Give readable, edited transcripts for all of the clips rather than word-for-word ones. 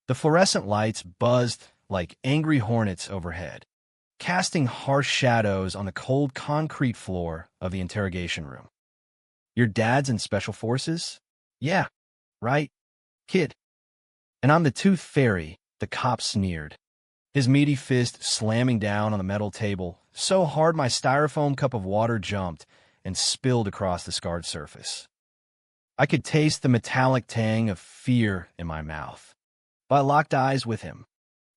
The fluorescent lights buzzed like angry hornets overhead, casting harsh shadows on the cold concrete floor of the interrogation room. Your dad's in Special Forces? Yeah, right, kid. And I'm the Tooth Fairy, the cop sneered, his meaty fist slamming down on the metal table so hard my styrofoam cup of water jumped and spilled across the scarred surface. I could taste the metallic tang of fear in my mouth. But I locked eyes with him,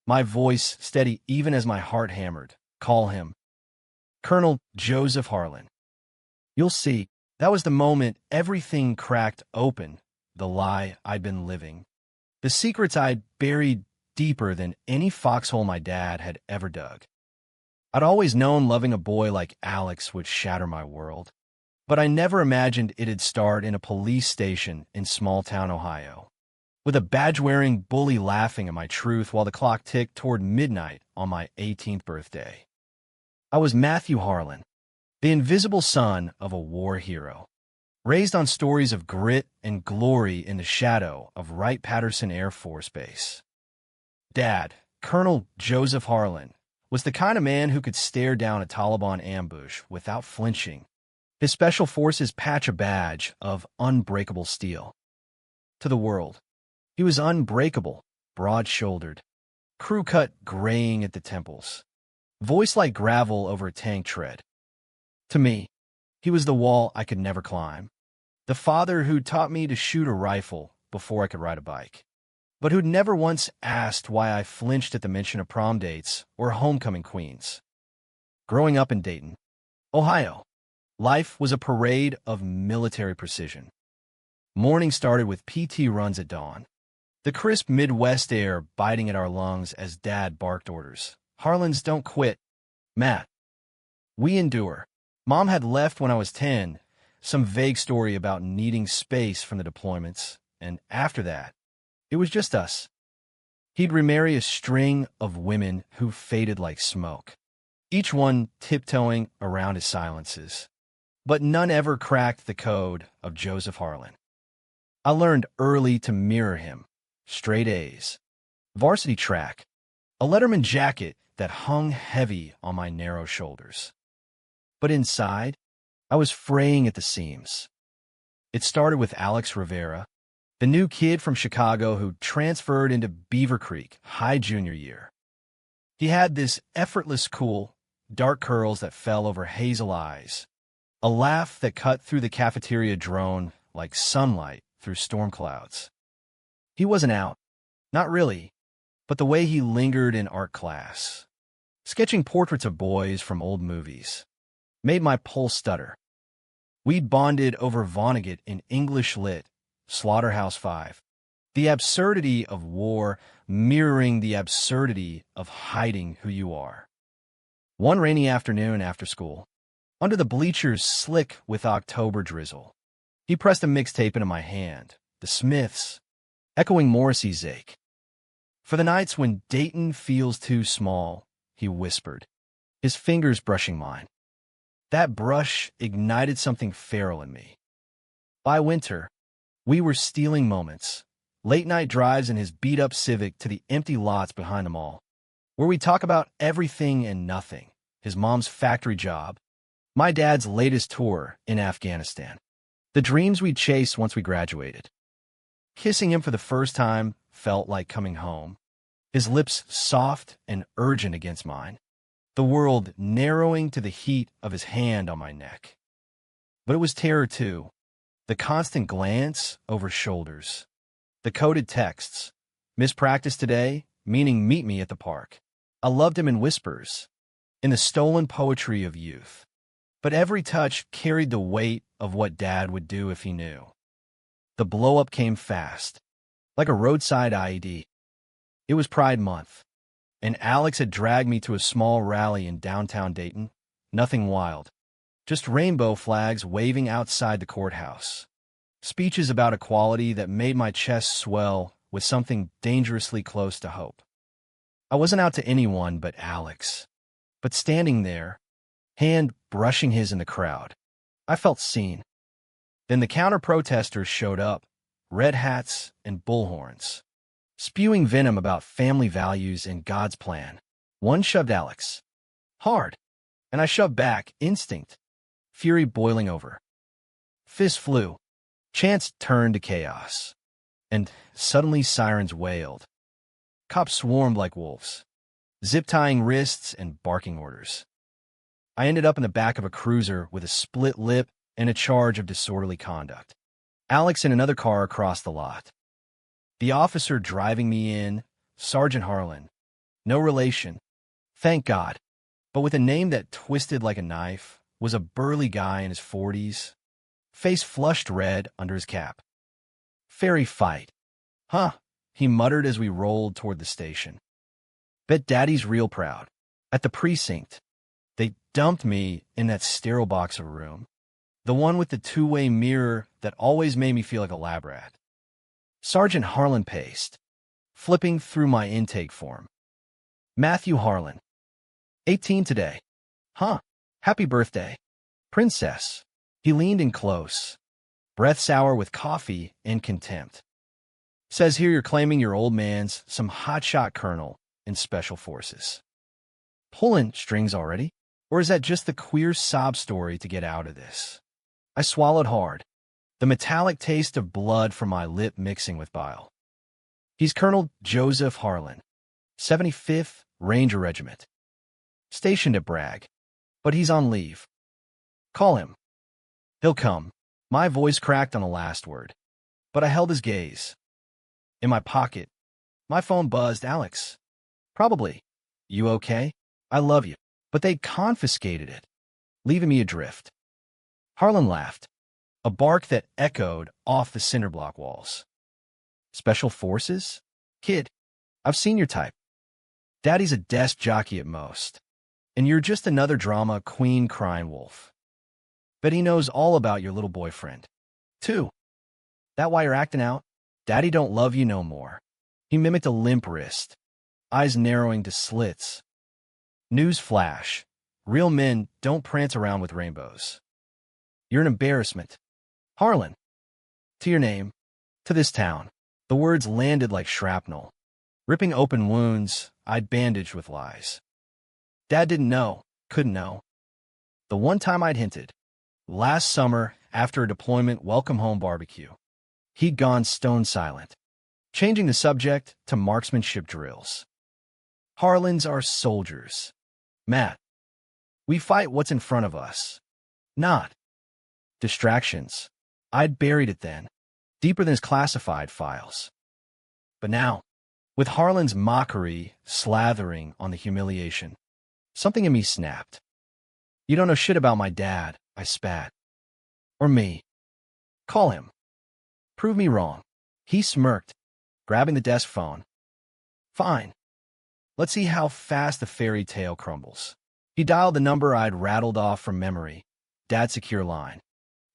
my voice steady even as my heart hammered. Call him Colonel Joseph Harlan. You'll see, that was the moment everything cracked open, the lie I'd been living, the secrets I'd buried deeper than any foxhole my dad had ever dug. I'd always known loving a boy like Alex would shatter my world, but I never imagined it'd start in a police station in small-town Ohio, with a badge-wearing bully laughing at my truth while the clock ticked toward midnight on my 18th birthday. I was Matthew Harlan, the invisible son of a war hero, raised on stories of grit and glory in the shadow of Wright-Patterson Air Force Base. Dad, Colonel Joseph Harlan, was the kind of man who could stare down a Taliban ambush without flinching, his Special Forces patch a badge of unbreakable steel. To the world, he was unbreakable, broad-shouldered, crew-cut graying at the temples, voice like gravel over a tank tread. To me, he was the wall I could never climb, the father who taught me to shoot a rifle before I could ride a bike, but who'd never once asked why I flinched at the mention of prom dates or homecoming queens. Growing up in Dayton, Ohio, life was a parade of military precision. Morning started with PT runs at dawn, the crisp Midwest air biting at our lungs as Dad barked orders. Harlan's don't quit, Matt. We endure. Mom had left when I was 10, some vague story about needing space from the deployments, and after that, it was just us. He'd remarry a string of women who faded like smoke, each one tiptoeing around his silences. But none ever cracked the code of Joseph Harlan. I learned early to mirror him. Straight A's, varsity track, a Letterman jacket that hung heavy on my narrow shoulders. But inside, I was fraying at the seams. It started with Alex Rivera, the new kid from Chicago who transferred into Beaver Creek high junior year. He had this effortless cool, dark curls that fell over hazel eyes, a laugh that cut through the cafeteria drone like sunlight through storm clouds. He wasn't out, not really, but the way he lingered in art class, sketching portraits of boys from old movies, made my pulse stutter. We'd bonded over Vonnegut in English Lit, Slaughterhouse-Five, the absurdity of war mirroring the absurdity of hiding who you are. One rainy afternoon after school, under the bleachers slick with October drizzle, he pressed a mixtape into my hand, The Smiths, echoing Morrissey's ache. For the nights when Dayton feels too small, he whispered, his fingers brushing mine. That brush ignited something feral in me. By winter, we were stealing moments, late-night drives in his beat-up Civic to the empty lots behind the mall, where we talk about everything and nothing, his mom's factory job, my dad's latest tour in Afghanistan, the dreams we'd chased once we graduated. Kissing him for the first time felt like coming home, his lips soft and urgent against mine, the world narrowing to the heat of his hand on my neck. But it was terror, too, the constant glance over shoulders, the coded texts, mispractice today, meaning meet me at the park. I loved him in whispers, in the stolen poetry of youth, but every touch carried the weight of what Dad would do if he knew. The blow-up came fast, like a roadside IED. It was Pride Month, and Alex had dragged me to a small rally in downtown Dayton. Nothing wild, just rainbow flags waving outside the courthouse. Speeches about equality that made my chest swell with something dangerously close to hope. I wasn't out to anyone but Alex, but standing there, hand brushing his in the crowd, I felt seen. Then the counter-protesters showed up, red hats and bullhorns. spewing venom about family values and God's plan. One shoved Alex hard, and I shoved back, instinct, fury boiling over. Fist flew. Chance turned to chaos. And suddenly sirens wailed. Cops swarmed like wolves, zip-tying wrists and barking orders. I ended up in the back of a cruiser with a split lip and a charge of disorderly conduct. Alex in another car across the lot. The officer driving me in, Sergeant Harlan. No relation, thank God, but with a name that twisted like a knife, was a burly guy in his 40s, face flushed red under his cap. Ferry fight. Huh, he muttered as we rolled toward the station. Bet Daddy's real proud. At the precinct, they dumped me in that sterile box of a room. The one with the two-way mirror that always made me feel like a lab rat. Sergeant Harlan paced, flipping through my intake form. Matthew Harlan. 18 today. Huh, happy birthday. Princess. He leaned in close, breath sour with coffee and contempt. Says here you're claiming your old man's some hotshot colonel in Special Forces. Pulling strings already? Or is that just the queer sob story to get out of this? I swallowed hard, the metallic taste of blood from my lip mixing with bile. He's Colonel Joseph Harlan, 75th Ranger Regiment. Stationed at Bragg, but he's on leave. Call him. He'll come. My voice cracked on the last word, but I held his gaze. In my pocket, my phone buzzed. Alex. Probably. You okay? I love you. But they confiscated it, leaving me adrift. Harlan laughed, a bark that echoed off the cinderblock walls. Special Forces? Kid, I've seen your type. Daddy's a desk jockey at most, and you're just another drama queen crying wolf. Bet he knows all about your little boyfriend, too. That why you're acting out? Daddy don't love you no more. He mimicked a limp wrist, eyes narrowing to slits. News flash. Real men don't prance around with rainbows. You're an embarrassment. Harlan. To your name. To this town. The words landed like shrapnel, ripping open wounds I'd bandaged with lies. Dad didn't know, couldn't know. The one time I'd hinted, last summer after a deployment welcome home barbecue, he'd gone stone silent, changing the subject to marksmanship drills. Harlans are soldiers. Matt, we fight what's in front of us, not distractions. I'd buried it then, deeper than his classified files. But now, with Harlan's mockery slathering on the humiliation, something in me snapped. You don't know shit about my dad, I spat. Or me. Call him. Prove me wrong. He smirked, grabbing the desk phone. Fine. Let's see how fast the fairy tale crumbles. He dialed the number I'd rattled off from memory, Dad's secure line,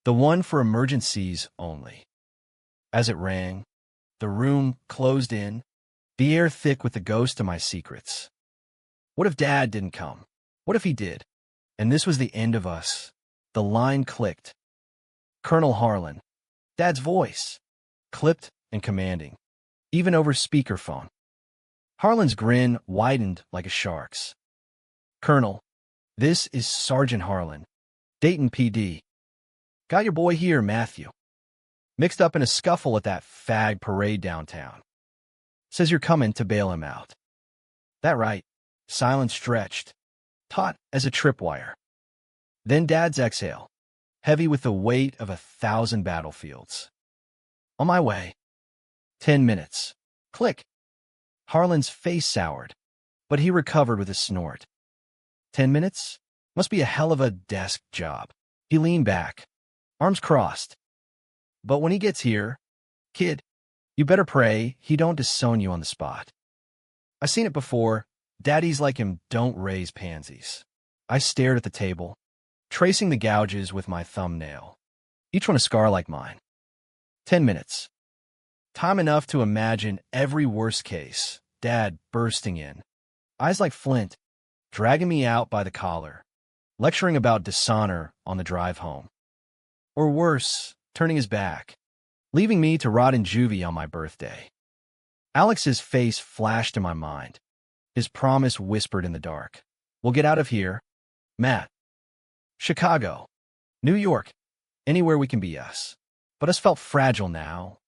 the one for emergencies only. As it rang, the room closed in, the air thick with the ghost of my secrets. What if Dad didn't come? What if he did? And this was the end of us. The line clicked. Colonel Harlan. Dad's voice. Clipped and commanding, even over speakerphone. Harlan's grin widened like a shark's. Colonel, this is Sergeant Harlan, Dayton PD. Got your boy here, Matthew. Mixed up in a scuffle at that fag parade downtown. Says you're coming to bail him out. That right. Silence stretched, taut as a tripwire. Then Dad's exhale, heavy with the weight of 1,000 battlefields. On my way. 10 minutes. Click. Harlan's face soured, but he recovered with a snort. 10 minutes? Must be a hell of a desk job. He leaned back, arms crossed. But when he gets here, kid, you better pray he don't disown you on the spot. I've seen it before. Daddies like him don't raise pansies. I stared at the table, tracing the gouges with my thumbnail, each one a scar like mine. 10 minutes. Time enough to imagine every worst case. Dad bursting in, eyes like flint, dragging me out by the collar, lecturing about dishonor on the drive home. Or worse, turning his back, leaving me to rot in juvie on my birthday. Alex's face flashed in my mind. His promise whispered in the dark. We'll get out of here, Matt. Chicago, New York, anywhere we can be us. But us felt fragile now,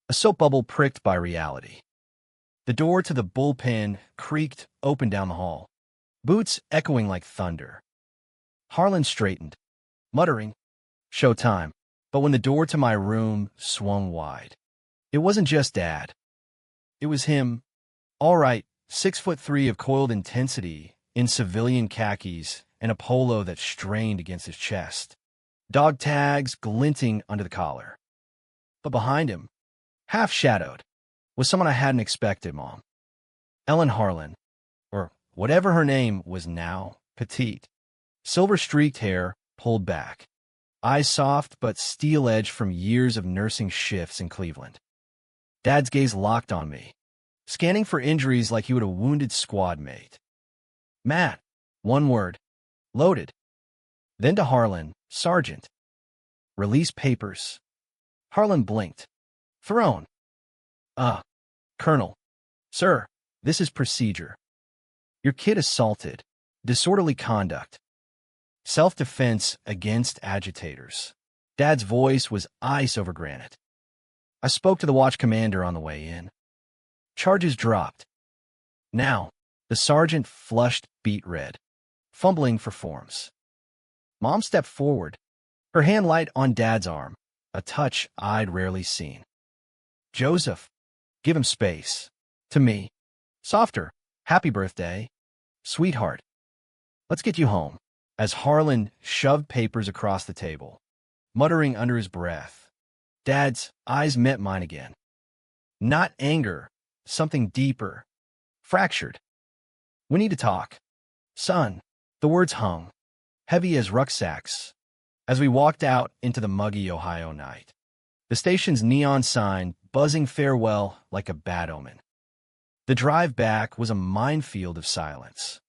a soap bubble pricked by reality. The door to the bullpen creaked open down the hall, boots echoing like thunder. Harlan straightened, muttering, "Showtime." But when the door to my room swung wide, it wasn't just Dad. It was him. All right, 6'3" of coiled intensity, in civilian khakis and a polo that strained against his chest. Dog tags glinting under the collar. But behind him, half-shadowed, was someone I hadn't expected, Mom. Ellen Harlan, or whatever her name was now, petite. Silver-streaked hair pulled back. Eyes soft but steel-edged from years of nursing shifts in Cleveland. Dad's gaze locked on me, scanning for injuries like he would a wounded squad mate. Matt, one word, loaded. Then to Harlan, Sergeant. Release papers. Harlan blinked. Thrown. Colonel. Sir, this is procedure. Your kid assaulted. Disorderly conduct. Self-defense against agitators. Dad's voice was ice over granite. I spoke to the watch commander on the way in. Charges dropped. Now, the sergeant flushed beet red, fumbling for forms. Mom stepped forward, her hand light on Dad's arm, a touch I'd rarely seen. Joseph, give him space. To me, softer. Happy birthday. Sweetheart. Let's get you home. As Harlan shoved papers across the table, muttering under his breath. Dad's eyes met mine again. Not anger, something deeper. Fractured. We need to talk. Son. The words hung, heavy as rucksacks, as we walked out into the muggy Ohio night. The station's neon sign buzzing farewell like a bad omen. The drive back was a minefield of silence.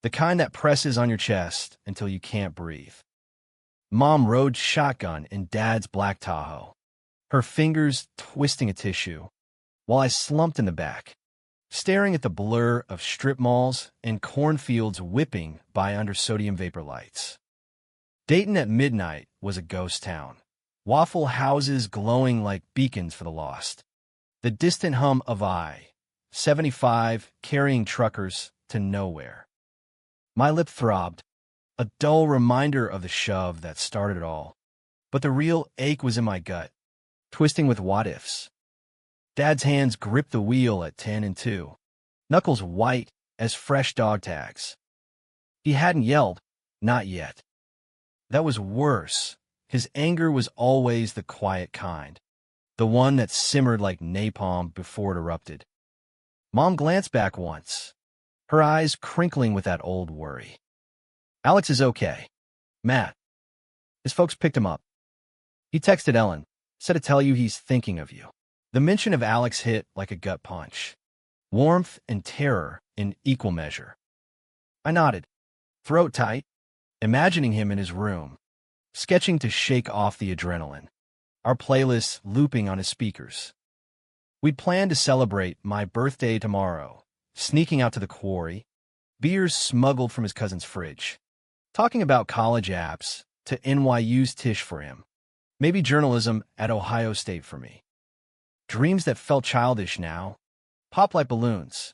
The kind that presses on your chest until you can't breathe. Mom rode shotgun in Dad's black Tahoe, her fingers twisting a tissue, while I slumped in the back, staring at the blur of strip malls and cornfields whipping by under sodium vapor lights. Dayton at midnight was a ghost town, waffle houses glowing like beacons for the lost. The distant hum of I-75 carrying truckers to nowhere. My lip throbbed, a dull reminder of the shove that started it all. But the real ache was in my gut, twisting with what-ifs. Dad's hands gripped the wheel at 10 and 2, knuckles white as fresh dog tags. He hadn't yelled, not yet. That was worse. His anger was always the quiet kind, the one that simmered like napalm before it erupted. Mom glanced back once, her eyes crinkling with that old worry. Alex is okay. Matt. His folks picked him up. He texted Ellen, said to tell you he's thinking of you. The mention of Alex hit like a gut punch. Warmth and terror in equal measure. I nodded, throat tight, imagining him in his room, sketching to shake off the adrenaline, our playlist looping on his speakers. We'd planned to celebrate my birthday tomorrow, sneaking out to the quarry, beers smuggled from his cousin's fridge, talking about college apps to NYU's Tisch for him, maybe journalism at Ohio State for me. Dreams that felt childish now, pop like balloons.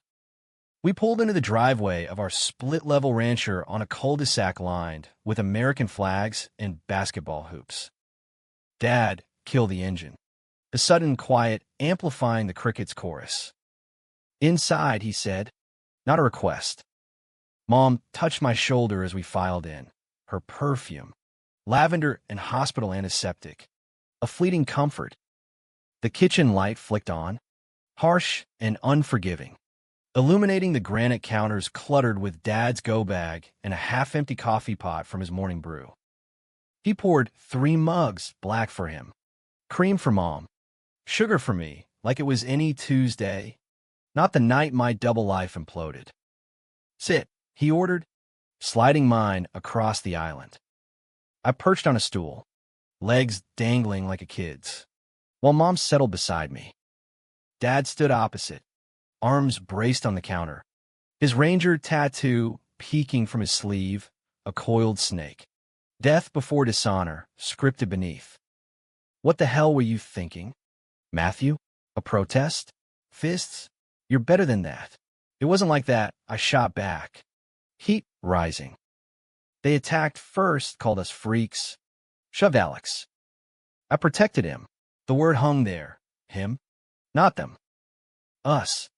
We pulled into the driveway of our split-level rancher on a cul-de-sac lined with American flags and basketball hoops. Dad killed the engine, the sudden quiet amplifying the cricket's chorus. Inside, he said, not a request. Mom touched my shoulder as we filed in, her perfume, lavender and hospital antiseptic, a fleeting comfort. The kitchen light flicked on, harsh and unforgiving, illuminating the granite counters cluttered with Dad's go bag and a half-empty coffee pot from his morning brew. He poured 3 mugs black for him, cream for Mom, sugar for me, like it was any Tuesday, not the night my double life imploded. Sit, he ordered, sliding mine across the island. I perched on a stool, legs dangling like a kid's, while Mom settled beside me. Dad stood opposite, arms braced on the counter, his ranger tattoo peeking from his sleeve, a coiled snake. Death before dishonor, scripted beneath. What the hell were you thinking? Matthew? A protest? Fists? You're better than that. It wasn't like that, I shot back. Heat rising. They attacked first, called us freaks. Shoved Alex. I protected him. The word hung there. Him? Not them. Us.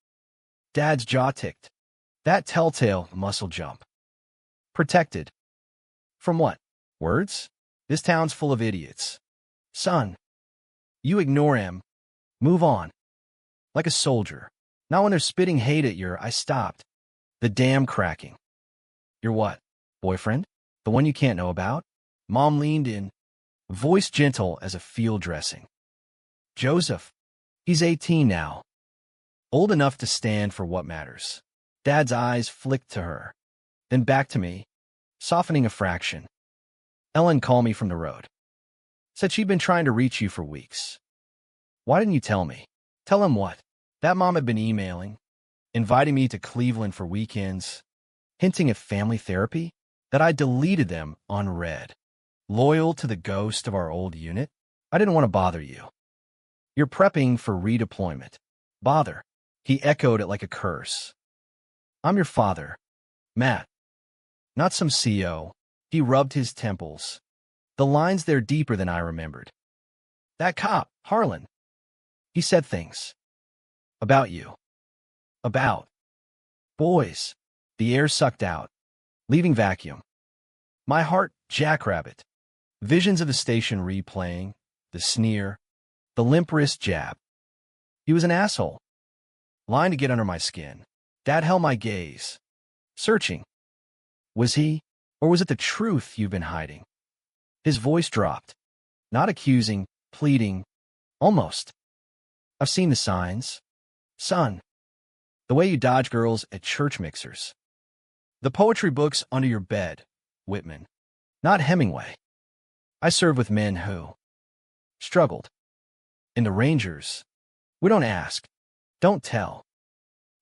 Dad's jaw ticked. That telltale muscle jump. Protected. From what? Words? This town's full of idiots. Son. You ignore him. Move on. Like a soldier. Not when they're spitting hate at you, I stopped. The dam cracking. Your what? Boyfriend? The one you can't know about? Mom leaned in, voice gentle as a field dressing. Joseph. He's 18 now. Old enough to stand for what matters. Dad's eyes flicked to her, then back to me, softening a fraction. Ellen called me from the road. Said she'd been trying to reach you for weeks. Why didn't you tell me? Tell him what? That mom had been emailing, inviting me to Cleveland for weekends, hinting at family therapy, that I deleted them unread. Loyal to the ghost of our old unit, I didn't want to bother you. You're prepping for redeployment. Bother. He echoed it like a curse. I'm your father, Matt. Not some CO. He rubbed his temples. The lines there deeper than I remembered. That cop, Harlan. He said things. About you. About. Boys. The air sucked out, leaving vacuum. My heart, jackrabbit. Visions of the station replaying, the sneer, the limp wrist jab. He was an asshole. Lying to get under my skin. Dad held my gaze. Searching. Was he, or was it the truth you've been hiding? His voice dropped. Not accusing, pleading. Almost. I've seen the signs. Son. The way you dodge girls at church mixers. The poetry books under your bed, Whitman. Not Hemingway. I served with men who struggled. In the Rangers, we don't ask, don't tell.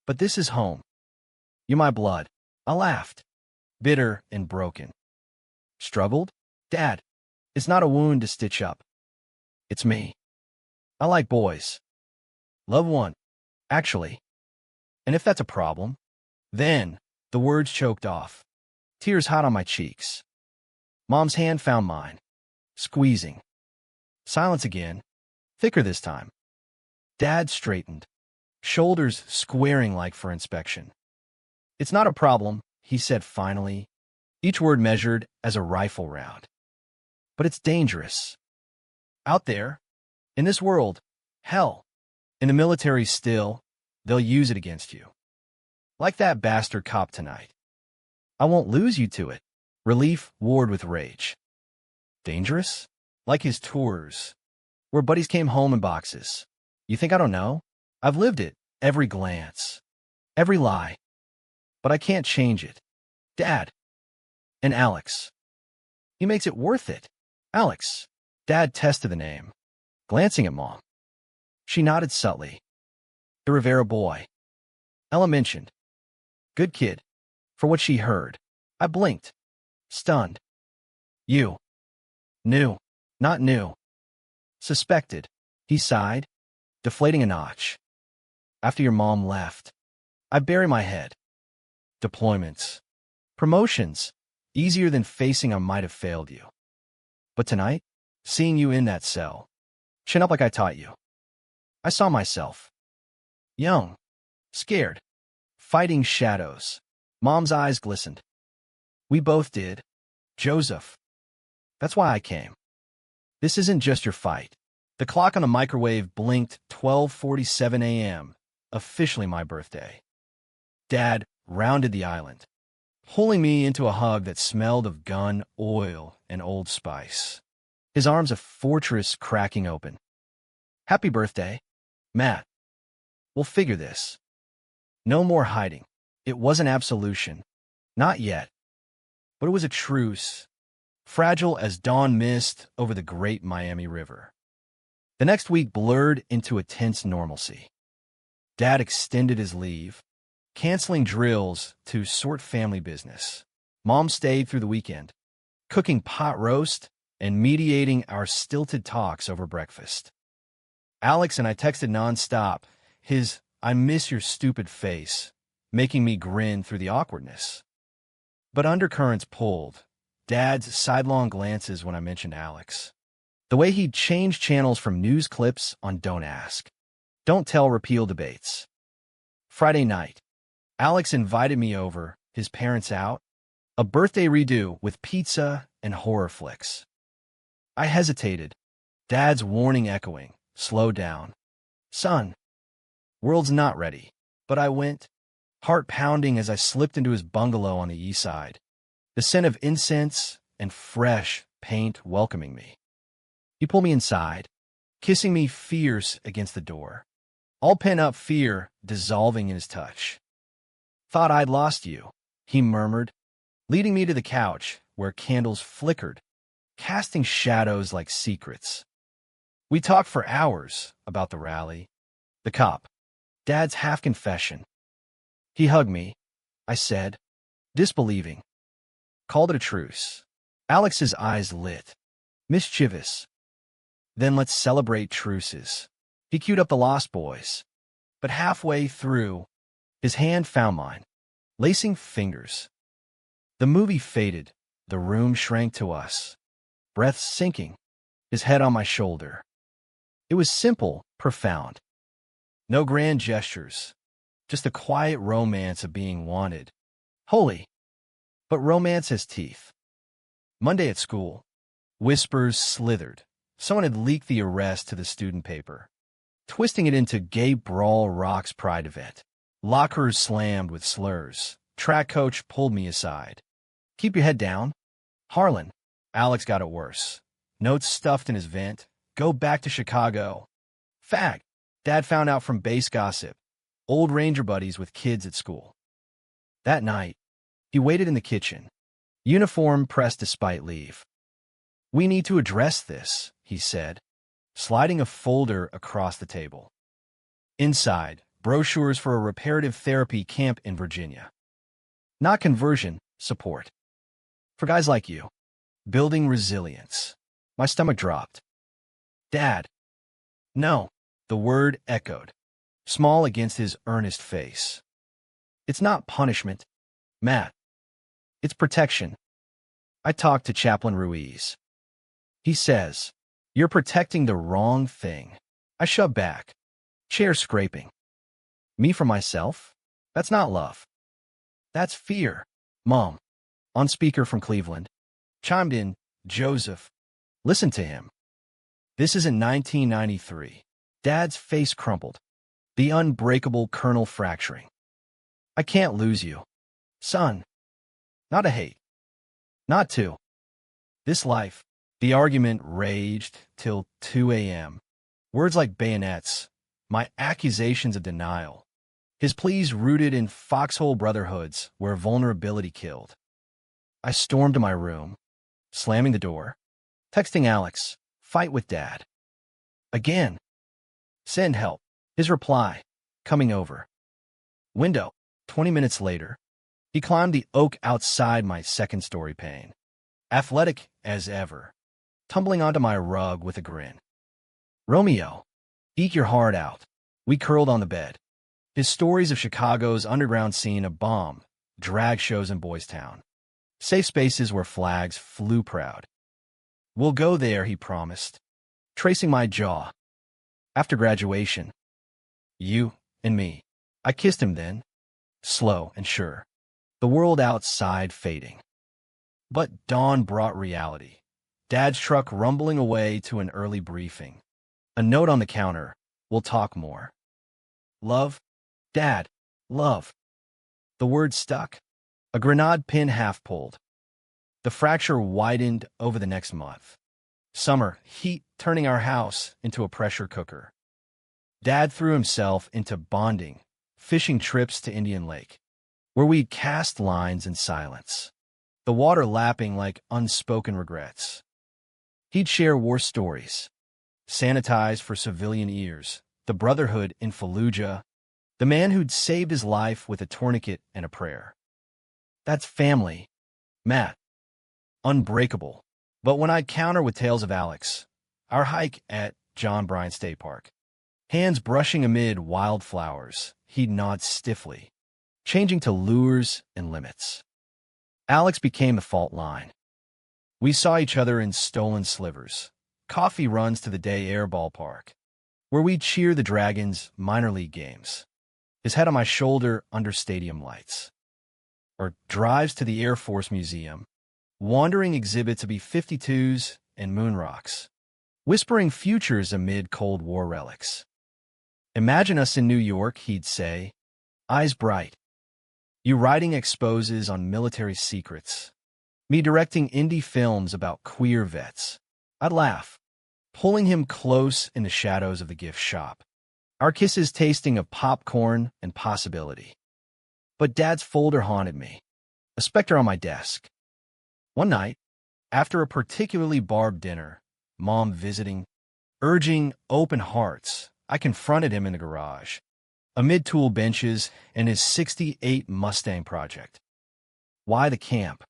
But this is home. You're my blood. I laughed, bitter and broken. Struggled? Dad, it's not a wound to stitch up. It's me. I like boys. Love one, actually. And if that's a problem, then the words choked off, tears hot on my cheeks. Mom's hand found mine, squeezing. Silence again, thicker this time. Dad straightened, shoulders squaring like for inspection. It's not a problem, he said finally, each word measured as a rifle round. But it's dangerous. Out there, in this world, hell, in the military still, they'll use it against you. Like that bastard cop tonight. I won't lose you to it. Relief warred with rage. Dangerous? Like his tours, where buddies came home in boxes. You think I don't know? I've lived it, every glance, every lie. But I can't change it. Dad. And Alex. He makes it worth it. Alex. Dad tested the name, glancing at Mom. She nodded subtly. The Rivera boy. Ella mentioned. Good kid. For what she heard. I blinked. Stunned. You. Knew. Not new. Suspected. He sighed, deflating a notch. After your mom left, I bury my head. Deployments. Promotions. Easier than facing I might have failed you. But tonight, seeing you in that cell, chin up like I taught you, I saw myself. Young. Scared. Fighting shadows. Mom's eyes glistened. We both did. Joseph. That's why I came. This isn't just your fight. The clock on the microwave blinked 12:47 a.m., officially my birthday. Dad rounded the island, pulling me into a hug that smelled of gun, oil, and Old Spice. His arms a fortress cracking open. Happy birthday, Matt. We'll figure this. No more hiding. It wasn't absolution. Not yet. But it was a truce, fragile as dawn mist over the great Miami River. The next week blurred into a tense normalcy. Dad extended his leave, canceling drills to sort family business. Mom stayed through the weekend, cooking pot roast and mediating our stilted talks over breakfast. Alex and I texted nonstop, his "I miss your stupid face," making me grin through the awkwardness. But undercurrents pulled, Dad's sidelong glances when I mentioned Alex. The way he'd change channels from news clips on Don't Ask, Don't Tell repeal debates. Friday night, Alex invited me over, his parents out, a birthday redo with pizza and horror flicks. I hesitated, Dad's warning echoing, "Slow down. Son, world's not ready." But I went, heart pounding as I slipped into his bungalow on the east side, the scent of incense and fresh paint welcoming me. He pulled me inside, kissing me fierce against the door, all pent-up fear dissolving in his touch. "Thought I'd lost you," he murmured, leading me to the couch where candles flickered, casting shadows like secrets. We talked for hours about the rally, the cop, Dad's half-confession. He hugged me, I said, disbelieving. Called it a truce. Alex's eyes lit, mischievous. "Then let's celebrate truces." He queued up the Lost Boys, but halfway through, his hand found mine, lacing fingers. The movie faded, the room shrank to us, breath sinking, his head on my shoulder. It was simple, profound. No grand gestures, just the quiet romance of being wanted. Holy. But romance has teeth. Monday at school, whispers slithered. Someone had leaked the arrest to the student paper, twisting it into Gay Brawl Rock's Pride event. Lockers slammed with slurs. Track coach pulled me aside. "Keep your head down." "Harlan." Alex got it worse. Notes stuffed in his vent. "Go back to Chicago." "Fact." Dad found out from base gossip. Old Ranger buddies with kids at school. That night, he waited in the kitchen, uniform pressed despite leave. "We need to address this," he said, sliding a folder across the table. Inside, brochures for a reparative therapy camp in Virginia. Not conversion, support. For guys like you. Building resilience. My stomach dropped. "Dad." "No." The word echoed, small against his earnest face. "It's not punishment, Matt. It's protection." I talked to Chaplain Ruiz. He says, "You're protecting the wrong thing." I shoved back, chair scraping. "Me from myself? That's not love. That's fear." Mom, on speaker from Cleveland, chimed in, "Joseph, listen to him. This isn't 1993. Dad's face crumpled, the unbreakable kernel fracturing. "I can't lose you. Son. Not a hate. Not two. This life." The argument raged till 2 a.m. Words like bayonets, my accusations of denial. His pleas rooted in foxhole brotherhoods where vulnerability killed. I stormed to my room, slamming the door, texting Alex, "Fight with Dad." Again. "Send help." His reply, "Coming over." Window. 20 minutes later, he climbed the oak outside my second-story pane, athletic as ever, tumbling onto my rug with a grin. "Romeo, eat your heart out." We curled on the bed. His stories of Chicago's underground scene of bomb, drag shows in Boys Town. Safe spaces where flags flew proud. "We'll go there," he promised, tracing my jaw. "After graduation. You and me." I kissed him then, slow and sure, the world outside fading. But dawn brought reality. Dad's truck rumbling away to an early briefing. A note on the counter, "We'll talk more." Love? Dad, love. The word stuck. A grenade pin half pulled. The fracture widened over the next month. Summer, heat turning our house into a pressure cooker. Dad threw himself into bonding, fishing trips to Indian Lake, where we'd cast lines in silence, the water lapping like unspoken regrets. He'd share war stories, sanitized for civilian ears, the brotherhood in Fallujah, The man who'd saved his life with a tourniquet and a prayer. That's family, Matt. Unbreakable. But when I'd counter with tales of Alex, our hike at John Bryant State Park, hands brushing amid wildflowers, he'd nod stiffly, changing to lures and limits. Alex became the fault line. We saw each other in stolen slivers, coffee runs to the Day Air ballpark, where we'd cheer the Dragons' minor league games, his head on my shoulder under stadium lights, or drives to the Air Force Museum, wandering exhibits of B-52s and moon rocks, whispering futures amid Cold War relics. Imagine us in New York, he'd say, eyes bright. You writing exposes on military secrets, me directing indie films about queer vets. I'd laugh, pulling him close in the shadows of the gift shop, our kisses tasting of popcorn and possibility. But Dad's folder haunted me, a specter on my desk. One night, after a particularly barbed dinner, Mom visiting, urging open hearts, I confronted him in the garage, amid tool benches and his '68 Mustang project. Why the camp?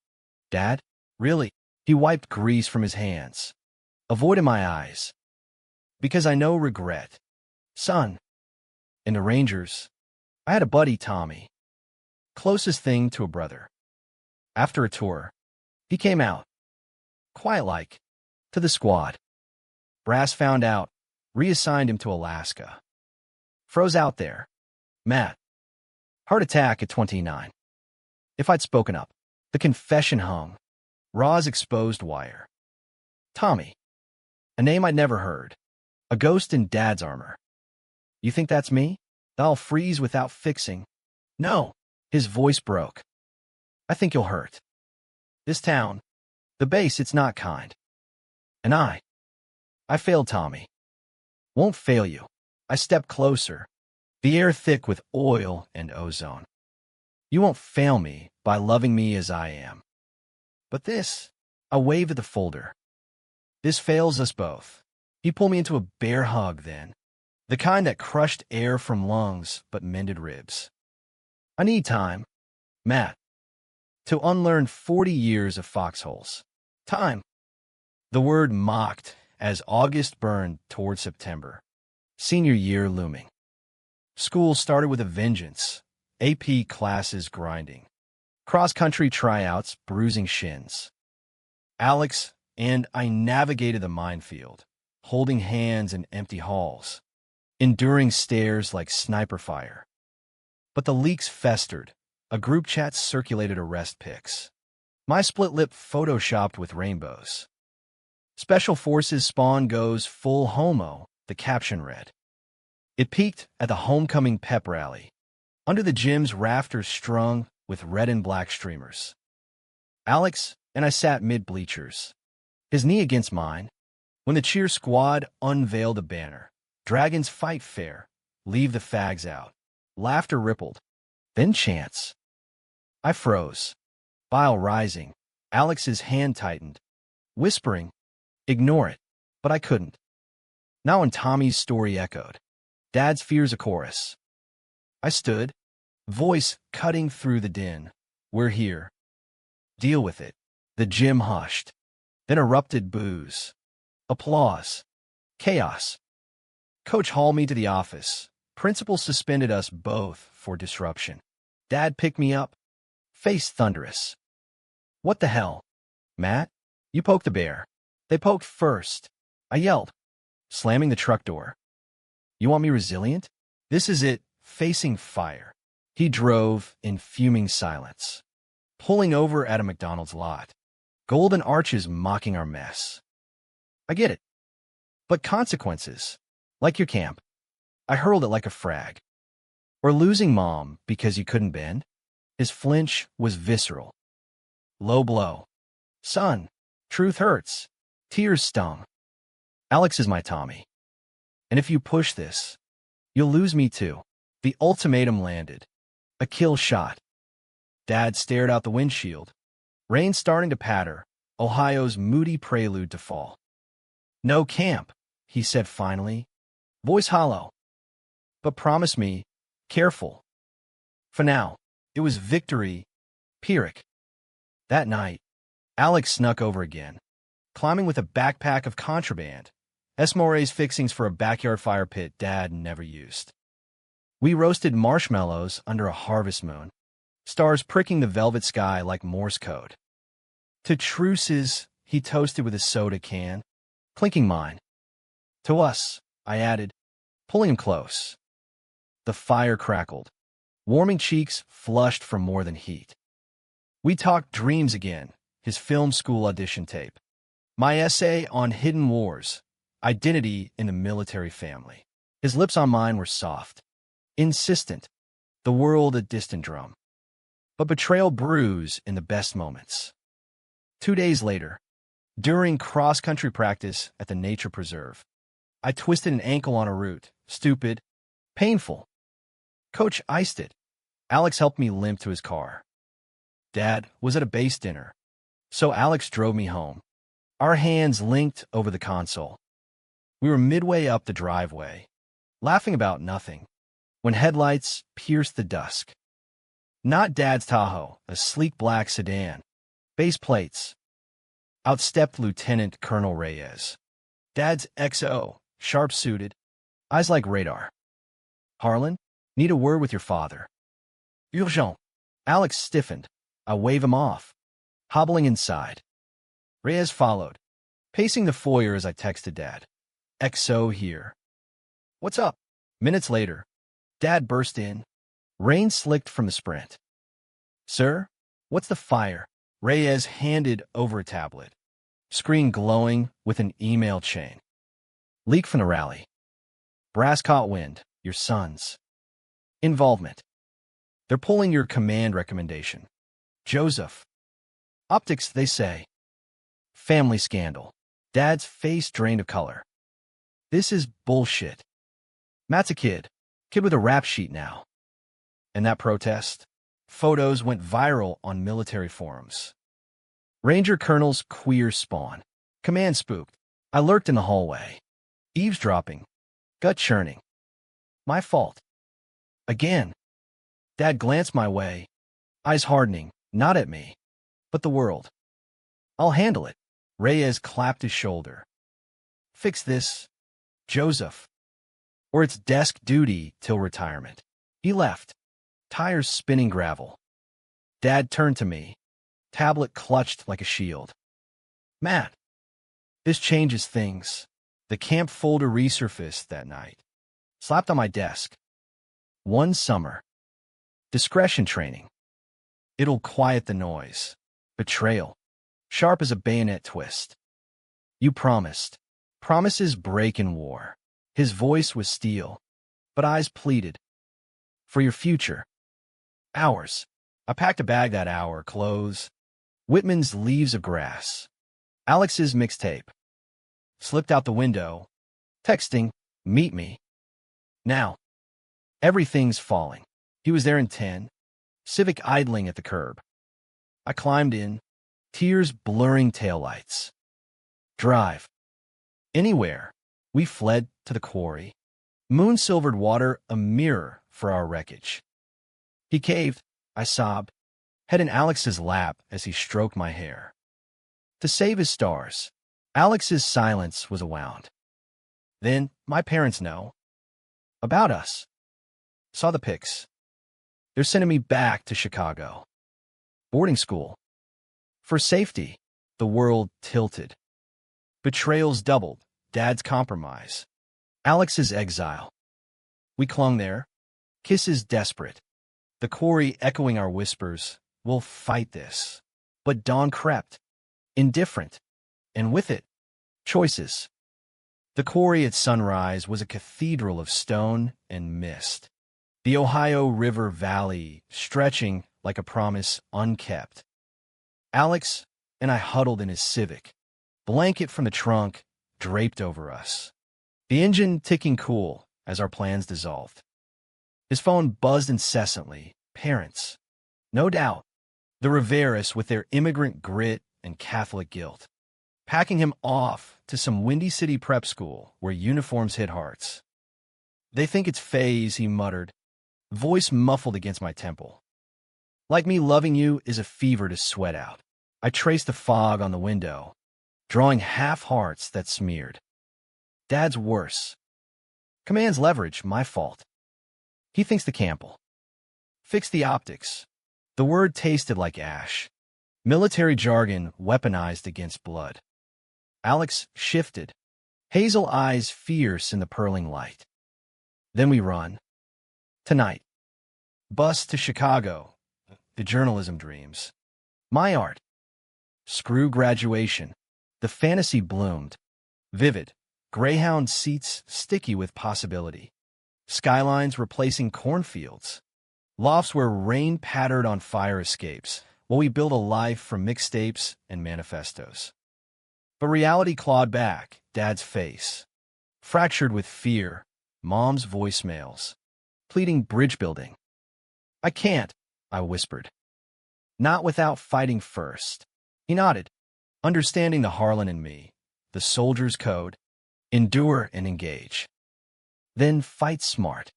Dad? Really? He wiped grease from his hands, avoiding my eyes. Because I know regret. Son. In the Rangers, I had a buddy, Tommy. Closest thing to a brother. After a tour, he came out, quiet-like, to the squad. Brass found out, reassigned him to Alaska. Froze out there. Matt. Heart attack at 29. If I'd spoken up, the confession hung. Raw's exposed wire. Tommy. A name I'd never heard. A ghost in Dad's armor. You think that's me? I'll freeze without fixing. No. His voice broke. I think you'll hurt. This town, the base, it's not kind. And I failed Tommy. Won't fail you. I stepped closer, the air thick with oil and ozone. You won't fail me by loving me as I am. But this, I waved at the folder. This fails us both. He pulled me into a bear hug then, the kind that crushed air from lungs but mended ribs. I need time, Matt, to unlearn 40 years of foxholes. Time. The word mocked as August burned toward September. Senior year looming. School started with a vengeance. AP classes grinding. Cross-country tryouts bruising shins. Alex and I navigated the minefield, holding hands in empty halls, enduring stares like sniper fire. But the leaks festered. A group chat circulated arrest pics. My split lip photoshopped with rainbows. Special Forces spawn goes full homo, the caption read. It peaked at the homecoming pep rally, under the gym's rafters strung with red and black streamers. Alex and I sat mid-bleachers, his knee against mine, when the cheer squad unveiled a banner. Dragons fight fair, leave the fags out. Laughter rippled, then chants. I froze, bile rising. Alex's hand tightened, whispering, ignore it, but I couldn't. Now when Tommy's story echoed, Dad's fears a chorus. I stood, voice cutting through the din. We're here. Deal with it. The gym hushed, then erupted boos. Applause. Chaos. Coach hauled me to the office. Principal suspended us both for disruption. Dad picked me up, face thunderous. What the hell? Matt, you poked the bear. They poked first. I yelled, slamming the truck door. You want me resilient? This is it, facing fire. He drove in fuming silence, pulling over at a McDonald's lot. Golden arches mocking our mess. I get it. But consequences, like your camp. I hurled it like a frag. Or losing Mom because you couldn't bend. His flinch was visceral. Low blow. Son, truth hurts. Tears stung. Alex is my Tommy. And if you push this, you'll lose me too. The ultimatum landed. A kill shot. Dad stared out the windshield. Rain starting to patter. Ohio's moody prelude to fall. No camp, he said finally. Voice hollow. But promise me, Careful. For now, it was victory, Pyrrhic. That night, Alex snuck over again, climbing with a backpack of contraband, Esmore's fixings for a backyard fire pit Dad never used. We roasted marshmallows under a harvest moon, stars pricking the velvet sky like Morse code. To truces, he toasted with a soda can, clinking mine. To us, I added, pulling him close. The fire crackled. Warming cheeks flushed from more than heat. We talked dreams again, his film school audition tape, my essay on hidden wars, identity in the military family. His lips on mine were soft, insistent, the world a distant drum. But betrayal brews in the best moments. 2 days later, during cross-country practice at the nature preserve, I twisted an ankle on a route, stupid, painful. Coach iced it. Alex helped me limp to his car. Dad was at a base dinner, so Alex drove me home, our hands linked over the console. We were midway up the driveway, laughing about nothing, when headlights pierced the dusk. Not Dad's Tahoe, a sleek black sedan. Base plates. Outstepped Lieutenant Colonel Reyes. Dad's XO, sharp-suited, eyes like radar. Harlan, need a word with your father. Urgent. Alex stiffened. I wave him off, hobbling inside. Reyes followed, pacing the foyer as I texted Dad. XO here. What's up? Minutes later, Dad burst in. Rain slicked from the sprint. Sir, what's the fire? Reyes handed over a tablet, screen glowing with an email chain. Leak from the rally. Brass caught wind, your sons. Involvement. They're pulling your command recommendation. Joseph. Optics, they say. Family scandal. Dad's face drained of color. This is bullshit. Matt's a kid. Kid with a rap sheet now. And that protest? Photos went viral on military forums. Ranger Colonel's queer spawn. Command spooked. I lurked in the hallway. Eavesdropping. Gut churning. My fault. Again. Dad glanced my way, eyes hardening, not at me, but the world. I'll handle it. Reyes clapped his shoulder. Fix this, Joseph, or it's desk duty till retirement. He left, tires spinning gravel. Dad turned to me, tablet clutched like a shield. Matt, this changes things. The camp folder resurfaced that night, slapped on my desk. One summer. Discretion training. It'll quiet the noise. Betrayal. Sharp as a bayonet twist. You promised. Promises break in war. His voice was steel, but eyes pleaded. For your future. Ours. I packed a bag that hour, clothes. Whitman's Leaves of Grass. Alex's mixtape. Slipped out the window. Texting, meet me. Now. Everything's falling. He was there in 10, Civic idling at the curb. I climbed in, tears blurring taillights. Drive. Anywhere. We fled to the quarry. Moon-silvered water, a mirror for our wreckage. He caved, I sobbed, head in Alex's lap as he stroked my hair. To save his stars, Alex's silence was a wound. Then, my parents know. About us. Saw the pics. They're sending me back to Chicago. Boarding school. For safety, the world tilted. Betrayals doubled, Dad's compromise. Alex's exile. We clung there, kisses desperate. The quarry echoing our whispers, we'll fight this. But dawn crept, indifferent, and with it, choices. The quarry at sunrise was a cathedral of stone and mist. The Ohio River Valley stretching like a promise unkept. Alex and I huddled in his Civic, blanket from the trunk draped over us. The engine ticking cool as our plans dissolved. His phone buzzed incessantly. Parents. No doubt. The Riveras with their immigrant grit and Catholic guilt. Packing him off to some Windy City prep school where uniforms hit hearts. They think it's phase, he muttered. voice muffled against my temple. Like me loving you is a fever to sweat out. I traced the fog on the window, drawing half hearts that smeared. Dad's worse. Command's leverage, my fault. He thinks the Campbell. Fix the optics. The word tasted like ash. Military jargon weaponized against blood. Alex shifted, hazel eyes fierce in the purling light. Then we run. Tonight. Bus to Chicago. The journalism dreams. My art. Screw graduation. The fantasy bloomed. Vivid. Greyhound seats sticky with possibility. Skylines replacing cornfields. Lofts where rain pattered on fire escapes, while we build a life from mixtapes and manifestos. But reality clawed back, Dad's face. Fractured with fear, Mom's voicemails. Pleading bridge building. I can't, I whispered. Not without fighting first. He nodded, understanding the Harlan in me, the soldier's code. Endure and engage. Then fight smart.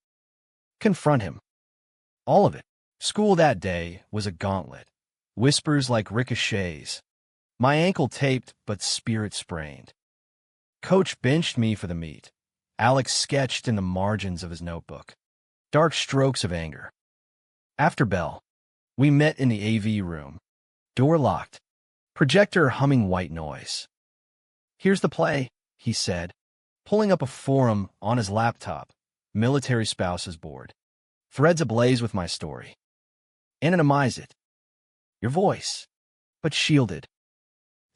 Confront him. All of it. School that day was a gauntlet. Whispers like ricochets. My ankle taped, but spirit sprained. Coach benched me for the meet. Alex sketched in the margins of his notebook. Dark strokes of anger. After bell, we met in the AV room. Door locked. Projector humming white noise. Here's the play, he said, pulling up a forum on his laptop. Military spouses board. Threads ablaze with my story. Anonymize it. Your voice, but shielded.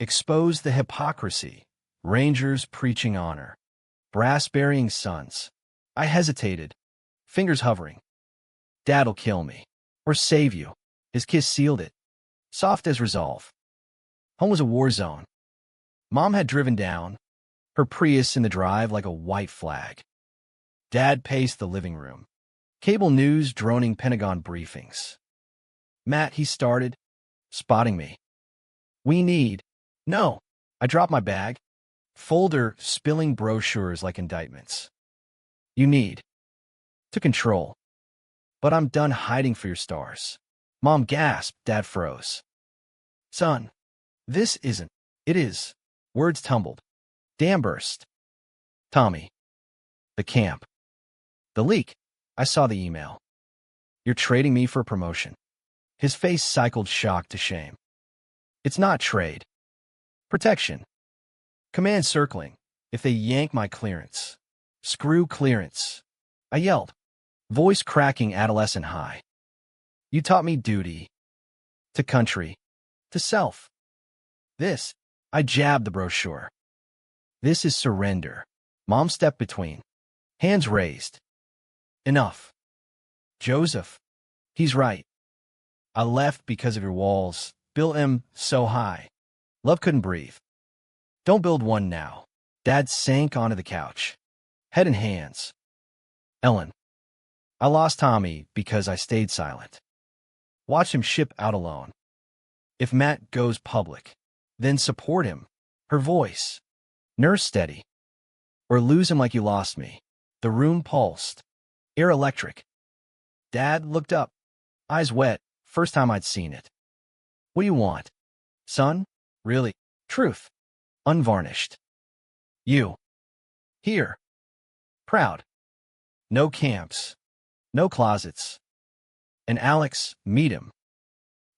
Expose the hypocrisy. Rangers preaching honor. Brass burying sons. I hesitated, fingers hovering. Dad'll kill me. Or save you. His kiss sealed it. Soft as resolve. Home was a war zone. Mom had driven down, her Prius in the drive like a white flag. Dad paced the living room. Cable news droning Pentagon briefings. Matt, he started, spotting me. We need. No. I dropped my bag. Folder spilling brochures like indictments. You need. To control. But I'm done hiding for your stars. Mom gasped. Dad froze. Son, this isn't. It is. Words tumbled. Dam burst. Tommy. The camp. The leak. I saw the email. You're trading me for promotion. His face cycled shock to shame. It's not trade. Protection. Command circling. If they yank my clearance. Screw clearance. I yelled. Voice cracking adolescent high. You taught me duty. To country. To self. This. I jabbed the brochure. This is surrender. Mom stepped between. Hands raised. Enough. Joseph. He's right. I left because of your walls. Built them so high. Love couldn't breathe. Don't build one now. Dad sank onto the couch. Head in hands. Ellen. I lost Tommy because I stayed silent. Watch him ship out alone. If Matt goes public, then support him. Her voice. Nurse steady. Or lose him like you lost me. The room pulsed. Air electric. Dad looked up. Eyes wet. First time I'd seen it. What do you want? Son? Really? Truth. Unvarnished. You. Here. Proud. No camps. No closets. And Alex, meet him.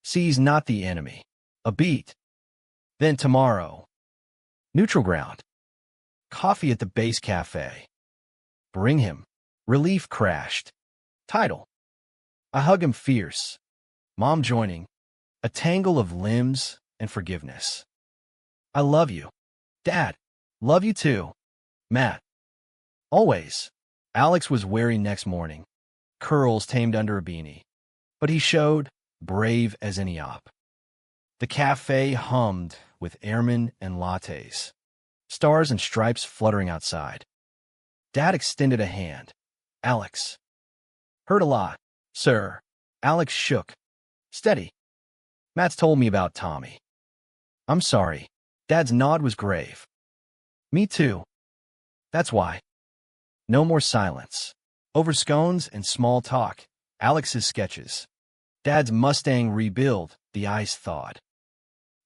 Sees not the enemy. A beat. Then tomorrow. Neutral ground. Coffee at the base cafe. Bring him. Relief crashed. Title. I hug him fierce. Mom joining. A tangle of limbs and forgiveness. I love you. Dad. Love you too. Matt. Always. Alex was wary next morning. Curls tamed under a beanie. But he showed, brave as any op. The cafe hummed with airmen and lattes. Stars and stripes fluttering outside. Dad extended a hand. Alex. Heard a lot, sir. Alex shook. Steady. Matt's told me about Tommy. I'm sorry. Dad's nod was grave. Me too. That's why. No more silence. Over scones and small talk, Alex's sketches. Dad's Mustang rebuild, the eyes thawed.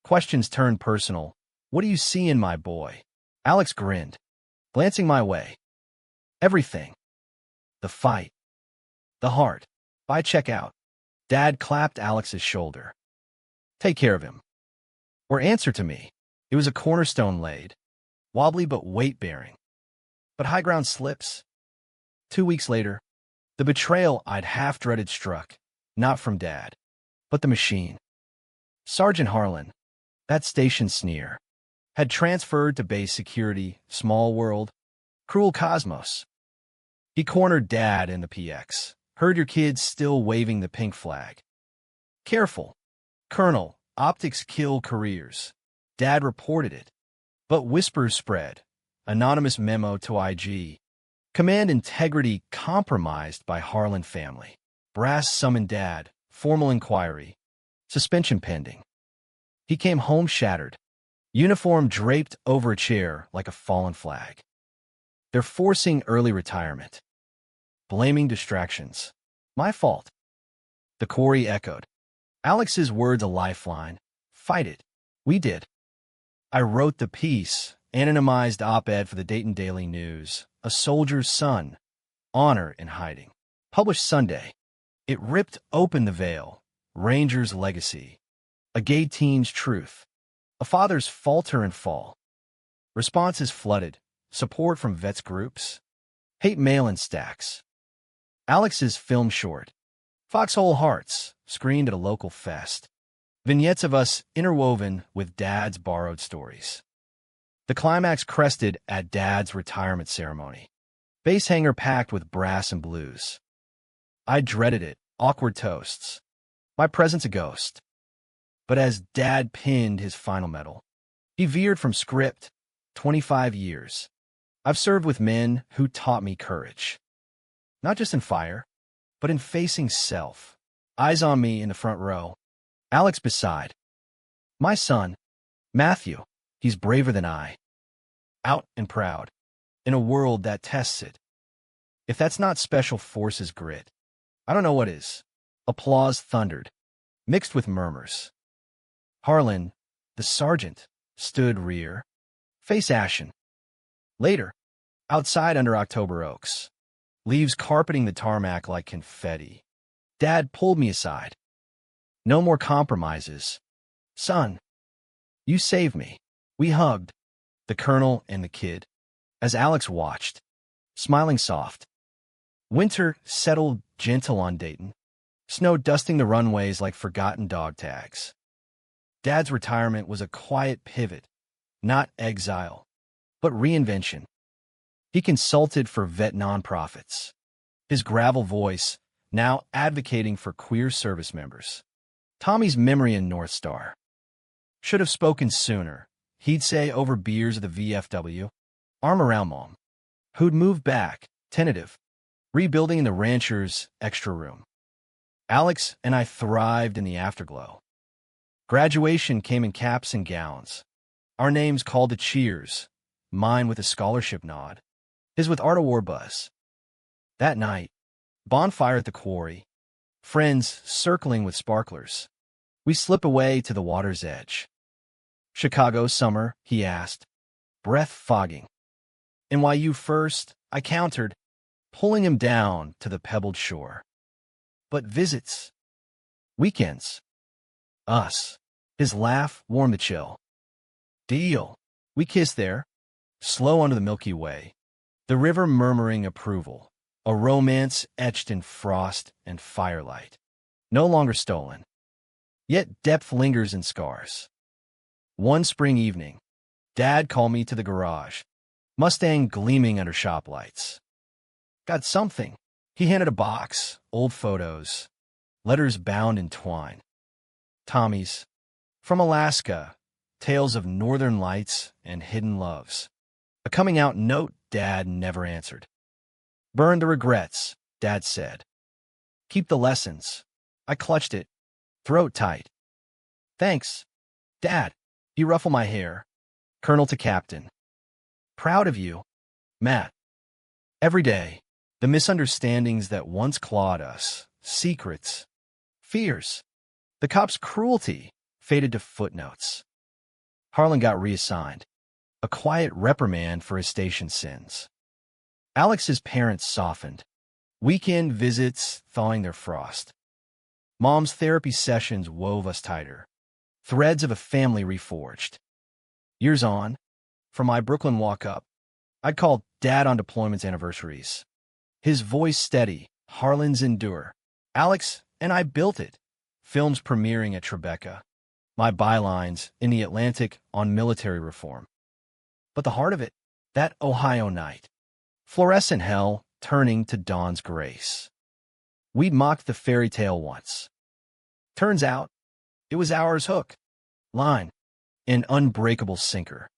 Questions turned personal. What do you see in my boy? Alex grinned, glancing my way. Everything. The fight. The heart. Buy checkout. Dad clapped Alex's shoulder. Take care of him. Or answer to me. It was a cornerstone laid. Wobbly but weight-bearing. But high ground slips. 2 weeks later, the betrayal I'd half-dreaded struck. Not from Dad, but the machine. Sergeant Harlan, that station sneer, had transferred to base security, small world, cruel cosmos. He cornered Dad in the PX. Heard your kids still waving the pink flag. Careful. Colonel, optics kill careers. Dad reported it. But whispers spread. Anonymous memo to IG. Command integrity compromised by Harlan family. Brass summoned Dad. Formal inquiry. Suspension pending. He came home shattered. Uniform draped over a chair like a fallen flag. They're forcing early retirement. Blaming distractions. My fault. The quarry echoed. Alex's words a lifeline. Fight it. We did. I wrote the piece, anonymized op-ed for the Dayton Daily News. A soldier's son. Honor in hiding. Published Sunday. It ripped open the veil. Ranger's legacy. A gay teen's truth. A father's falter and fall. Responses flooded. Support from vets groups. Hate mail in stacks. Alex's film short. Foxhole Hearts, screened at a local fest. Vignettes of us interwoven with Dad's borrowed stories. The climax crested at Dad's retirement ceremony. Bass hanger packed with brass and blues. I dreaded it. Awkward toasts. My presence a ghost. But as Dad pinned his final medal, he veered from script. 25 years. I've served with men who taught me courage. Not just in fire, but in facing self. Eyes on me in the front row. Alex beside. My son, Matthew, he's braver than I. Out and proud, in a world that tests it. If that's not Special Forces grit, I don't know what is. Applause thundered, mixed with murmurs. Harlan, the sergeant, stood rear, face ashen. Later, outside under October oaks, leaves carpeting the tarmac like confetti. Dad pulled me aside. No more compromises. Son, you saved me. We hugged, the colonel and the kid, as Alex watched, smiling soft. Winter settled gentle on Dayton, snow dusting the runways like forgotten dog tags. Dad's retirement was a quiet pivot, not exile, but reinvention. He consulted for vet nonprofits, his gravel voice now advocating for queer service members. Tommy's memory in North Star. Should have spoken sooner, he'd say over beers at the VFW. Arm around Mom, who'd moved back, tentative, rebuilding in the rancher's extra room. Alex and I thrived in the afterglow. Graduation came in caps and gowns. Our names called to cheers, mine with a scholarship nod, his with Art Award buzz. That night, bonfire at the quarry, friends circling with sparklers. We slip away to the water's edge. Chicago summer, he asked, breath fogging. NYU first, I countered, pulling him down to the pebbled shore. But visits, weekends, us. His laugh warmed the chill. Deal. We kissed there, slow under the Milky Way, the river murmuring approval, a romance etched in frost and firelight, no longer stolen. Yet depth lingers in scars. One spring evening, Dad called me to the garage, Mustang gleaming under shop lights. Got something. He handed a box, old photos, letters bound in twine. Tommy's. From Alaska, tales of northern lights and hidden loves. A coming-out note Dad never answered. Burn the regrets, Dad said. Keep the lessons. I clutched it, throat tight. Thanks, Dad. You ruffle my hair. Colonel to Captain. Proud of you, Matt. Every day, the misunderstandings that once clawed us secrets, fears. The cop's cruelty faded to footnotes. Harlan got reassigned, a quiet reprimand for his station sins. Alex's parents softened, weekend visits thawing their frost. Mom's therapy sessions wove us tighter, threads of a family reforged. Years on, from my Brooklyn walk-up, I'd call Dad on deployment's anniversaries. His voice steady, Harlan's endure. Alex and I built it. Films premiering at Tribeca. My bylines in the Atlantic on military reform. But the heart of it, that Ohio night. Fluorescent hell turning to dawn's grace. We'd mocked the fairy tale once. Turns out, it was ours hook, line, an unbreakable sinker.